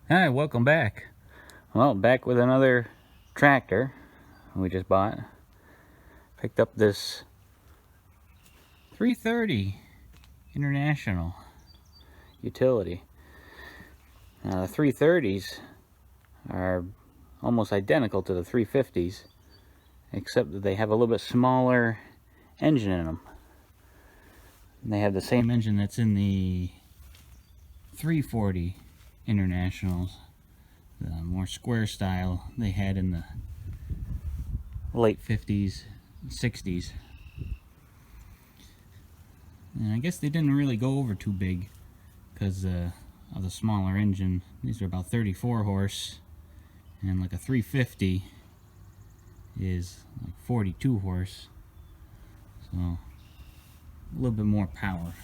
Hi, welcome back. Well, back with another tractor we just bought. Picked up this 330 International utility. Now, the 330s are almost identical to the 350s, except that they have a little bit smaller engine in them. And they have the same engine that's in the 340 Internationals, the more square style they had in the late 50s, 60s. And I guess they didn't really go over too big because of the smaller engine. These are about 34 horse, and like a 350 is like 42 horse, so a little bit more power.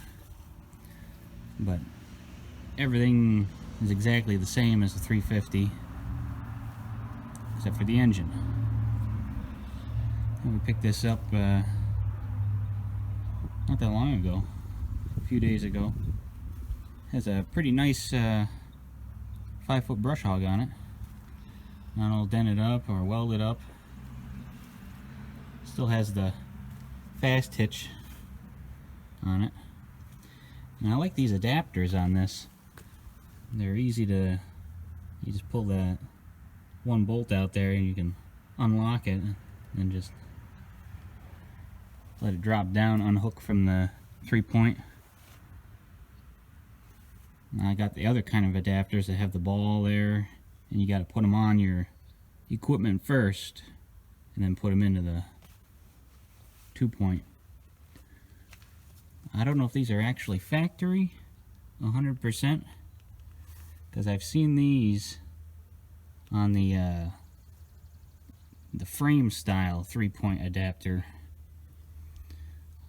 But everything is exactly the same as the 350, except for the engine. And we picked this up not that long ago, a few days ago. Has a pretty nice 5-foot brush hog on it. Not all dented up or welded up. Still has the fast hitch on it. And I like these adapters on this. They're easy to, you just pull that one bolt out there and you can unlock it and just let it drop down, unhook from the 3-point. I got the other kind of adapters that have the ball there, and you got to put them on your equipment first and then put them into the 2-point. I don't know if these are actually factory 100%, because I've seen these on the frame style 3-point adapter,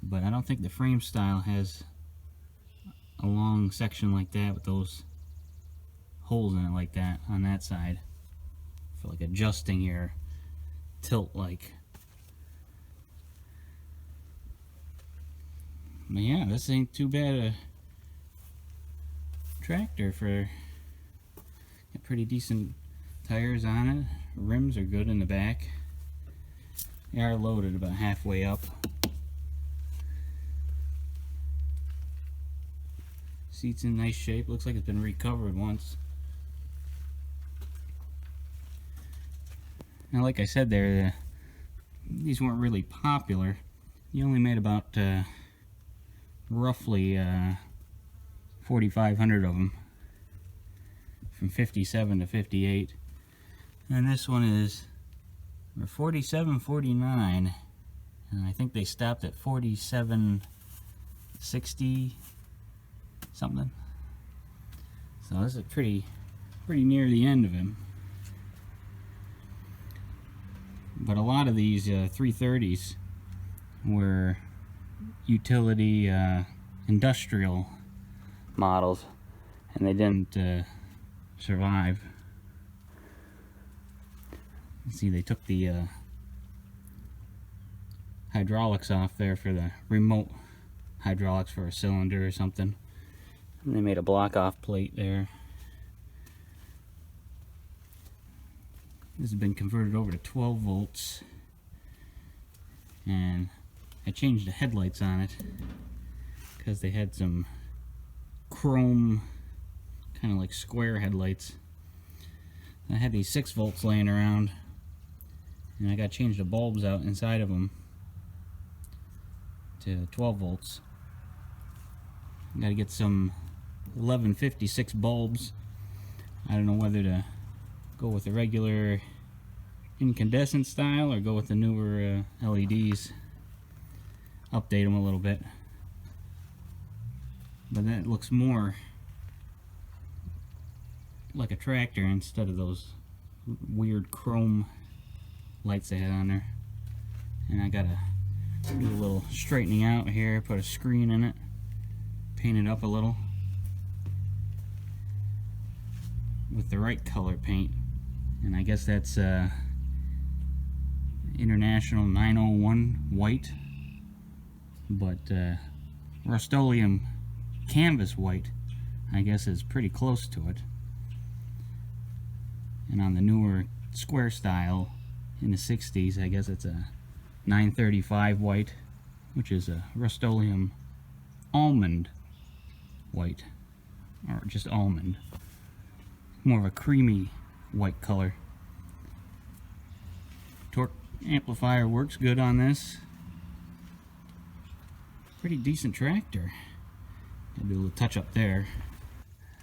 but I don't think the frame style has a long section like that with those holes in it like that on that side for like adjusting your tilt like. But yeah, this ain't too bad a tractor for, got pretty decent tires on it. Rims are good in the back. They are loaded about halfway up. Seat's in nice shape. Looks like it's been recovered once. Now, like I said there, these weren't really popular. You only made about roughly 4,500 of them from 57 to 58. And this one is 47.49, and I think they stopped at 47.60 something. So this is pretty near the end of him. But a lot of these 330s were utility industrial models, and they didn't survive. See, they took the hydraulics off there for the remote hydraulics for a cylinder or something. And they made a block off plate there. This has been converted over to 12 volts, and I changed the headlights on it because they had some chrome kind of like square headlights. I had these 6 volts laying around, and I got to change the bulbs out inside of them to 12 volts. I got to get some 1156 bulbs. I don't know whether to go with the regular incandescent style or go with the newer LEDs. Update them a little bit. But that looks more like a tractor instead of those weird chrome lights they had on there. And I gotta do a little straightening out here, put a screen in it, paint it up a little with the right color paint. And I guess that's International 901 white, but Rust-Oleum canvas white I guess is pretty close to it. And on the newer square style in the 60s, I guess it's a 935 white, which is a Rust-Oleum almond white, or just almond. More of a creamy white color. Torque amplifier works good on this. Pretty decent tractor. I'll do a little touch up there.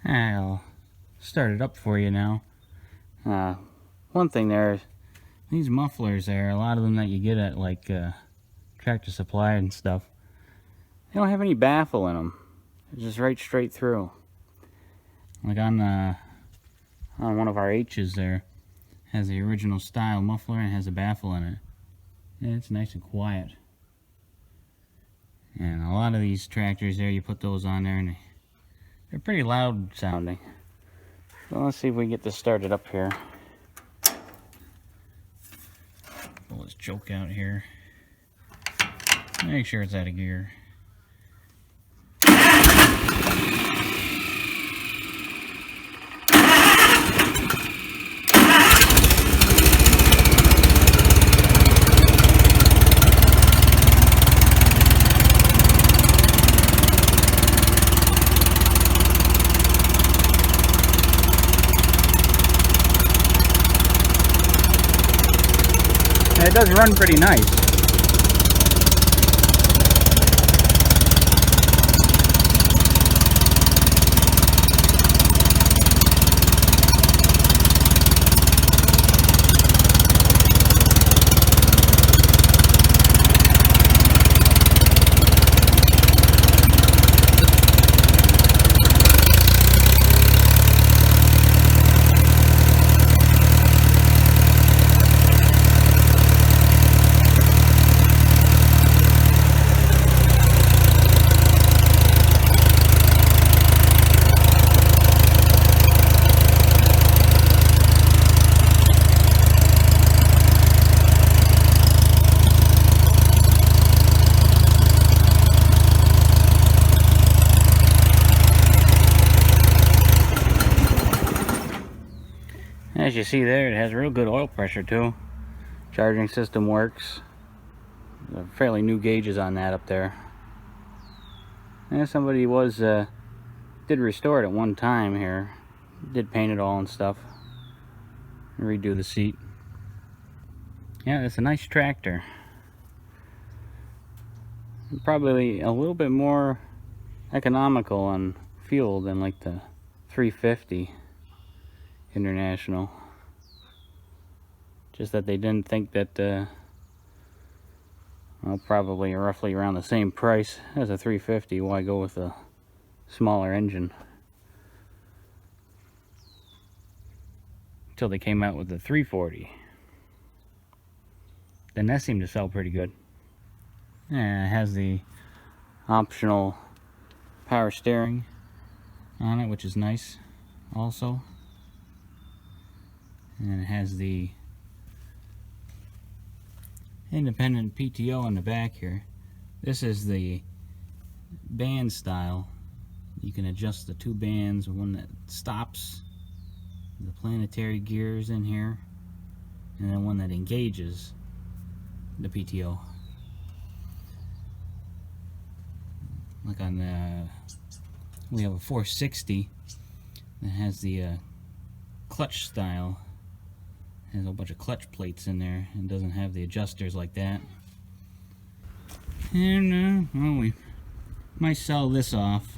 I'll start it up for you now. One thing there, these mufflers there, a lot of them that you get at like Tractor Supply and stuff, they don't have any baffle in them. It's just right straight through. Like on one of our H's there, has the original style muffler and has a baffle in it. And it's nice and quiet. And a lot of these tractors there, you put those on there and they're pretty loud sounding. So let's see if we can get this started up here. Pull this choke out here. Make sure it's out of gear. It does run pretty nice. As you see there, it has real good oil pressure too. Charging system works. Fairly new gauges on that up there. And somebody did restore it at one time here. Did paint it all and stuff. Redo the seat. Yeah, it's a nice tractor. Probably a little bit more economical on fuel than like the 350 International. Just that they didn't think that well, probably roughly around the same price as a 350. Why go with a smaller engine? Until they came out with the 340. Then that seemed to sell pretty good. Yeah, it has the optional power steering on it, which is nice also. And it has the independent PTO on the back here. This is the band style. You can adjust the two bands, one that stops the planetary gears in here, and then one that engages the PTO. Like on the, we have a 460 that has the clutch style. Has a bunch of clutch plates in there and doesn't have the adjusters like that. And well, we might sell this off.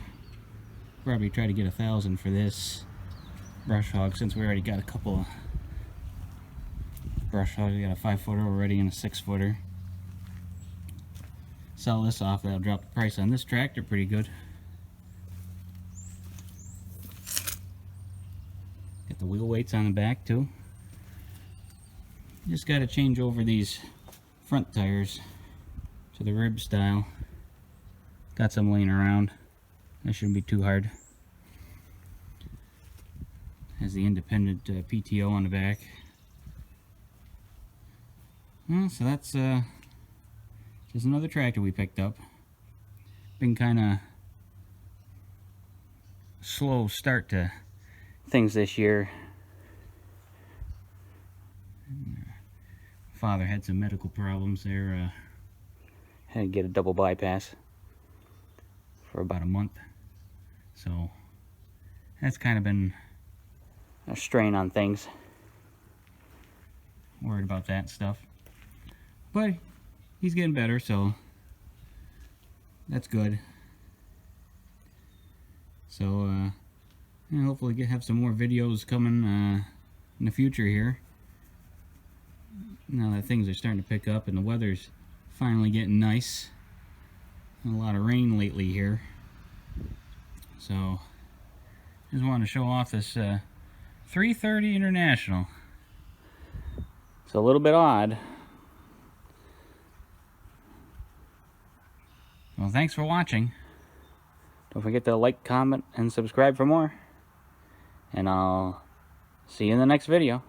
Probably try to get $1,000 for this brush hog, since we already got a couple of brush hogs. We got a 5-footer already and a 6-footer. Sell this off, that'll drop the price on this tractor pretty good. Got the wheel weights on the back too. Just got to change over these front tires to the rib style. Got some laying around. That shouldn't be too hard. Has the independent PTO on the back. Well, so that's just another tractor we picked up. Been kind of slow start to things this year. Father had some medical problems there. Had to get a double bypass for about a month. So that's kind of been a strain on things. Worried about that stuff. But he's getting better, so that's good. So hopefully have some more videos coming in the future here. Now that things are starting to pick up and the weather's finally getting nice. A lot of rain lately here. So just wanted to show off this 330 International. It's a little bit odd. Well, thanks for watching. Don't forget to like, comment, and subscribe for more. And I'll see you in the next video.